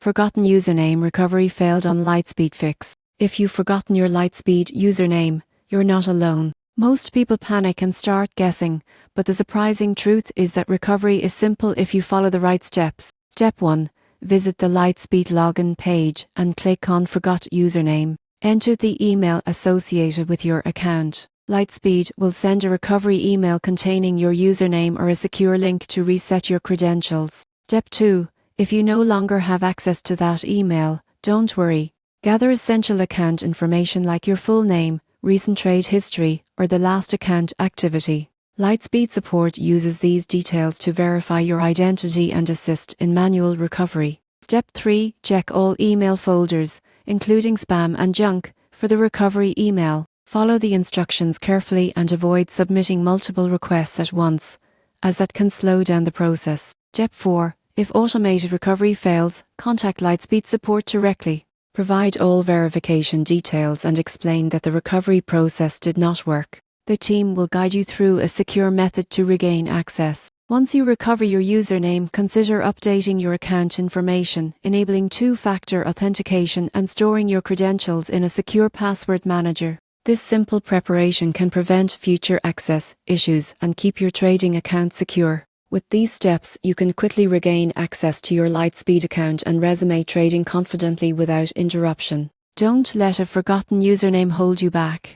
Forgotten username recovery failed on Lightspeed Fix. If you've forgotten your Lightspeed username, you're not alone. Most people panic and start guessing, but the surprising truth is that recovery is simple if you follow the right steps. Step 1. Visit the Lightspeed login page and click on Forgot Username. Enter the email associated with your account. Lightspeed will send a recovery email containing your username or a secure link to reset your credentials. Step 2. If you no longer have access to that email, don't worry. Gather essential account information like your full name, recent trade history, or the last account activity. Lightspeed support uses these details to verify your identity and assist in manual recovery. Step 3. Check all email folders, including spam and junk, for the recovery email. Follow the instructions carefully and avoid submitting multiple requests at once, as that can slow down the process. Step 4. If automated recovery fails, contact Lightspeed support directly. Provide all verification details and explain that the recovery process did not work. The team will guide you through a secure method to regain access. Once you recover your username, consider updating your account information, enabling two-factor authentication and storing your credentials in a secure password manager. This simple preparation can prevent future access issues and keep your trading account secure. With these steps, you can quickly regain access to your Lightspeed account and resume trading confidently without interruption. Don't let a forgotten username hold you back.